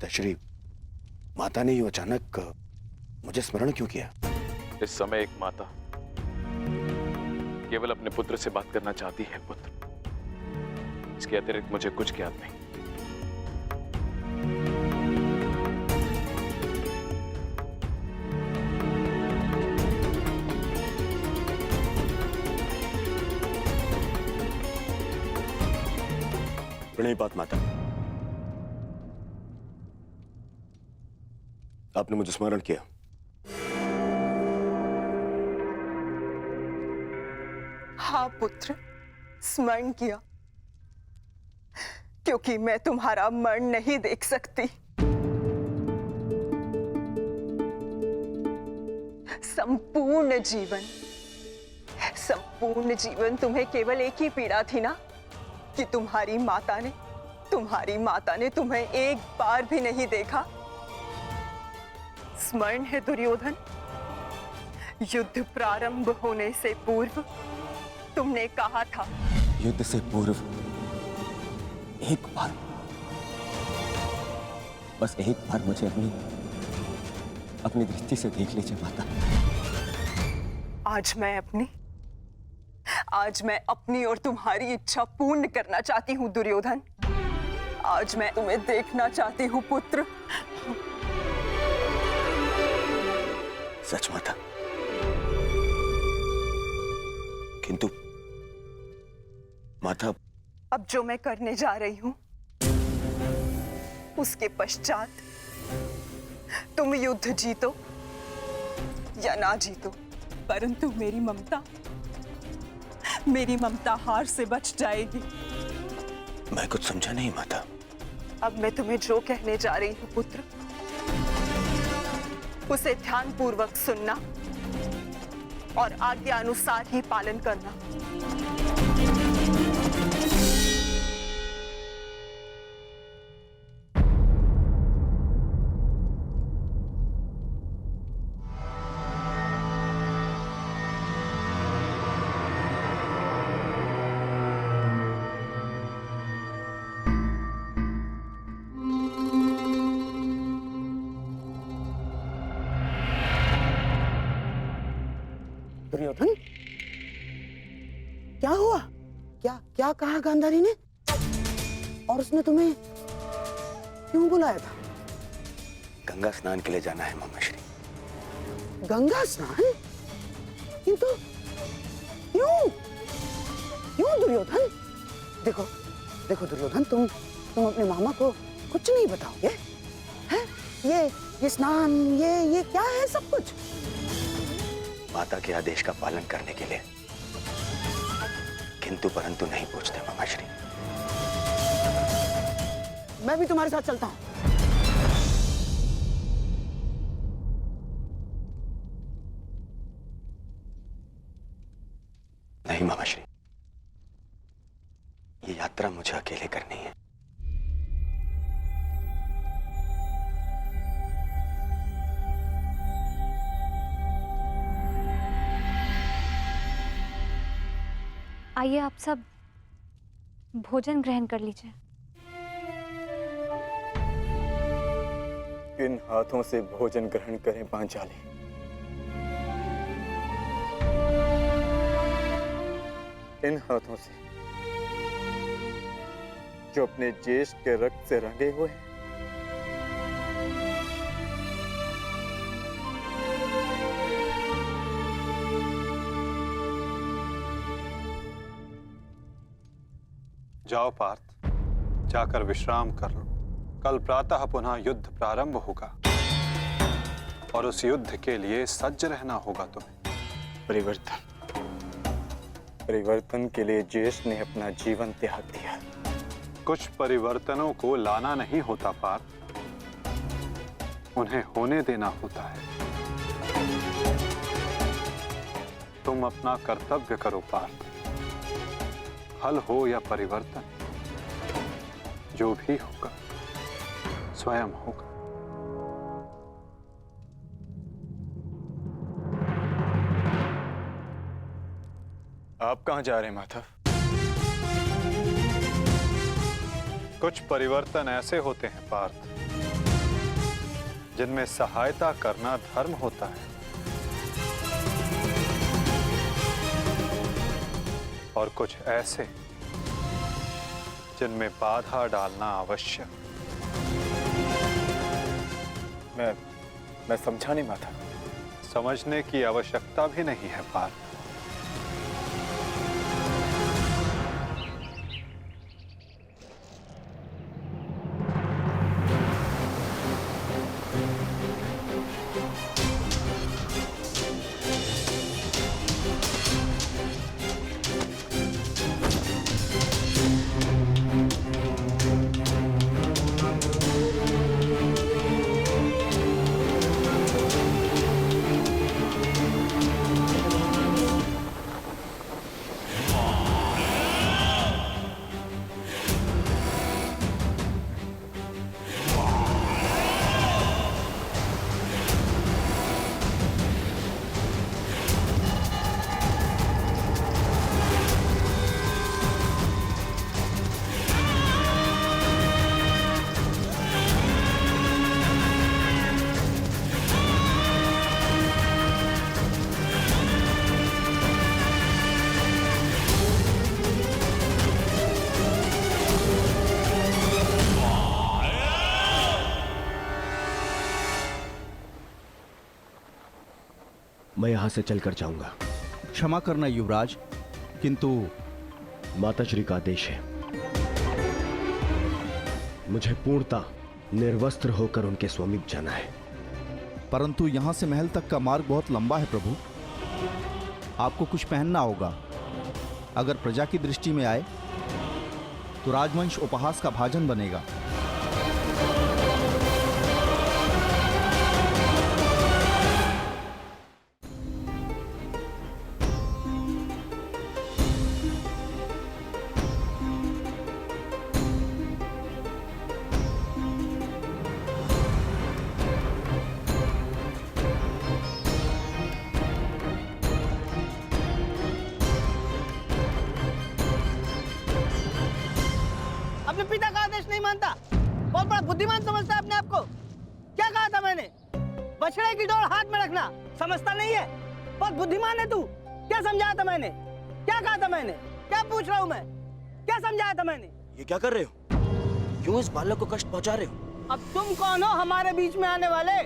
पिताश्री, माता ने यूं अचानक मुझे स्मरण क्यों किया? इस समय एक माता केवल अपने पुत्र से बात करना चाहती है पुत्र। इसके अतिरिक्त मुझे कुछ ज्ञात नहीं। प्रणिपात माता, आपने मुझे स्मरण किया। हाँ पुत्र, स्मरण किया, क्योंकि मैं तुम्हारा मरण नहीं देख सकती। संपूर्ण जीवन तुम्हें केवल एक ही पीड़ा थी ना, कि तुम्हारी माता ने तुम्हें एक बार भी नहीं देखा। स्मरण है दुर्योधन, युद्ध प्रारंभ होने से पूर्व तुमने कहा था, युद्ध से पूर्व एक बार, बस एक बार मुझे अपनी दृष्टि से देख लीजिए माता। आज मैं अपनी और तुम्हारी इच्छा पूर्ण करना चाहती हूँ दुर्योधन। आज मैं तुम्हें देखना चाहती हूँ पुत्र। सच माता, किंतु माता, अब जो मैं करने जा रही हूं, उसके पश्चात तुम युद्ध जीतो या ना जीतो, परंतु मेरी ममता हार से बच जाएगी। मैं कुछ समझा नहीं माता। अब मैं तुम्हें जो कहने जा रही हूं पुत्र, उसे ध्यानपूर्वक सुनना और आज्ञा अनुसार ही पालन करना। दुर्योधन, क्या हुआ? क्या कहा गांधारी ने? और उसने तुम्हें क्यों बुलाया था? गंगा स्नान के लिए जाना है मामाश्री। गंगा स्नान? किंतु क्यों दुर्योधन? देखो दुर्योधन, तुम अपने मामा को कुछ नहीं बताओगे? हैं? ये स्नान, ये क्या है सब कुछ? माता के आदेश का पालन करने के लिए किंतु परंतु नहीं पूछते मामाश्री। मैं भी तुम्हारे साथ चलता हूं। नहीं मामाश्री, ये यात्रा मुझे अकेले करनी है। आइए आप सब भोजन ग्रहण कर लीजिए। किन हाथों से भोजन ग्रहण करें पांचाली? इन हाथों से जो अपने ज्येष्ठ के रक्त से रंगे हुए हैं। जाओ पार्थ, जाकर विश्राम कर लो। कल प्रातः पुनः युद्ध प्रारंभ होगा और उस युद्ध के लिए सज्ज रहना होगा तुम्हें। परिवर्तन के लिए ज्येष्ठ ने अपना जीवन त्याग दिया। कुछ परिवर्तनों को लाना नहीं होता पार्थ, उन्हें होने देना होता है। तुम अपना कर्तव्य करो पार्थ। फल हो या परिवर्तन, जो भी होगा स्वयं होगा। आप कहां जा रहे हैं माधव? कुछ परिवर्तन ऐसे होते हैं पार्थ जिनमें सहायता करना धर्म होता है और कुछ ऐसे जिनमें बाधा डालना आवश्यक। मैं समझा नहीं माता। समझने की आवश्यकता भी नहीं है पार्थ। मैं यहां से चलकर जाऊंगा। क्षमा करना युवराज, किंतु माताश्री का आदेश है। मुझे पूर्णतः निर्वस्त्र होकर उनके समीप जाना है। परंतु यहां से महल तक का मार्ग बहुत लंबा है प्रभु। आपको कुछ पहनना होगा। अगर प्रजा की दृष्टि में आए तो राजवंश उपहास का भाजन बनेगा। अपने पिता का आदेश नहीं मानता, बहुत बड़ा बुद्धिमान समझता है अपने आप को। क्या कहा था मैंने? बछड़े की डोर हाथ में रखना समझता नहीं है? बहुत बुद्धिमान है तू। क्या समझाया था मैंने? क्या कहा था मैंने? क्या पूछ रहा हूँ मैं? क्या समझाया था मैंने? ये क्या कर रहे हो? क्यों इस बालक को कष्ट पहुंचा रहे हो? अब तुम कौन हो हमारे बीच में आने वाले?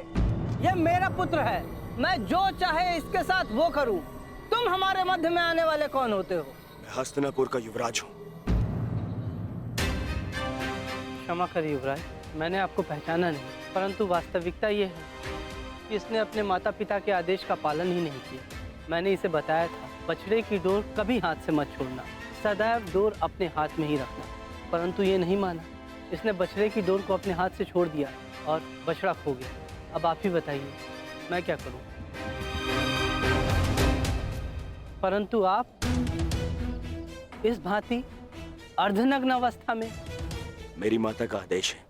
ये मेरा पुत्र है, मैं जो चाहे इसके साथ वो करूं। तुम हमारे मध्य में आने वाले कौन होते हो? मैं हस्तिनापुर का युवराज हूँ। क्षमा करिए युवराज, मैंने आपको पहचाना नहीं, परंतु वास्तविकता ये है कि इसने अपने माता पिता के आदेश का पालन ही नहीं किया। मैंने इसे बताया था, बछड़े की डोर कभी हाथ से मत छोड़ना, सदैव डोर अपने हाथ में ही रखना, परंतु ये नहीं माना। इसने बछड़े की डोर को अपने हाथ से छोड़ दिया और बछड़ा खो गया। अब आप ही बताइए मैं क्या करूं? परंतु आप इस भांति अर्धनग्न अवस्था में। मेरी माता का आदेश है।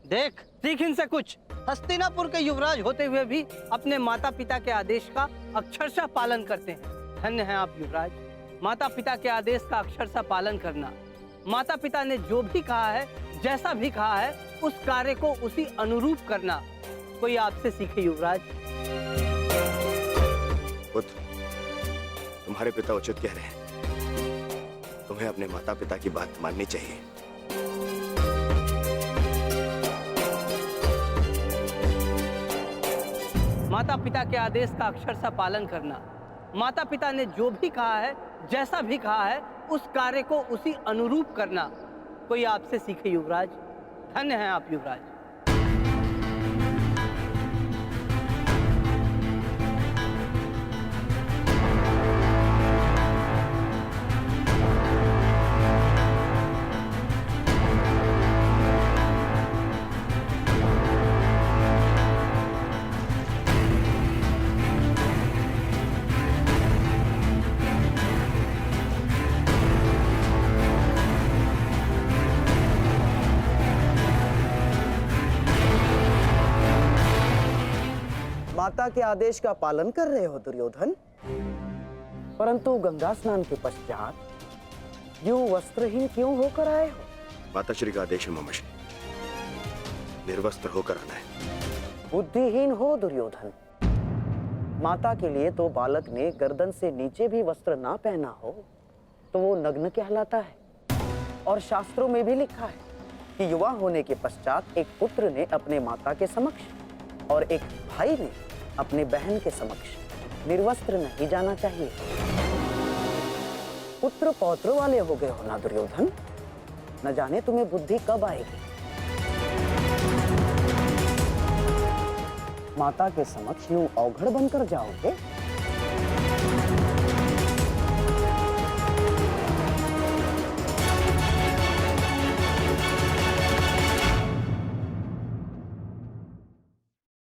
देख, सीख इनसे कुछ। हस्तिनापुर के युवराज होते हुए भी अपने माता पिता के आदेश का अक्षरशः पालन करते हैं। धन्य हैं आप युवराज। माता पिता के आदेश का अक्षरशः पालन करना, माता पिता ने जो भी कहा है, जैसा भी कहा है, उस कार्य को उसी अनुरूप करना कोई आपसे सीखे युवराज। पुत्र, तुम्हारे पिता उचित कह रहे हैं। तुम्हें अपने माता पिता की बात माननी चाहिए। माता पिता के आदेश का अक्षरशः पालन करना, माता पिता ने जो भी कहा है, जैसा भी कहा है, उस कार्य को उसी अनुरूप करना कोई आपसे सीखे युवराज। धन्य हैं आप युवराज। माता के आदेश का पालन कर रहे हो दुर्योधन, परंतु गंगा स्नान के पश्चात यूं वस्त्रहीन क्यों होकर आए हो? माताश्री का आदेश है मामाश्री, निर्वस्त्र होकर आना है। बुद्धिहीन हो दुर्योधन। माता के लिए तो बालक ने गर्दन से नीचे भी वस्त्र ना पहना हो तो वो नग्न कहलाता है। और शास्त्रों में भी लिखा है कि युवा होने के पश्चात एक पुत्र ने अपने माता के समक्ष और एक भाई ने अपने बहन के समक्ष निर्वस्त्र नहीं जाना चाहिए। पुत्र पौत्र वाले हो गए हो ना दुर्योधन, न जाने तुम्हें बुद्धि कब आएगी। माता के समक्ष यूं अवघड़ बनकर जाओगे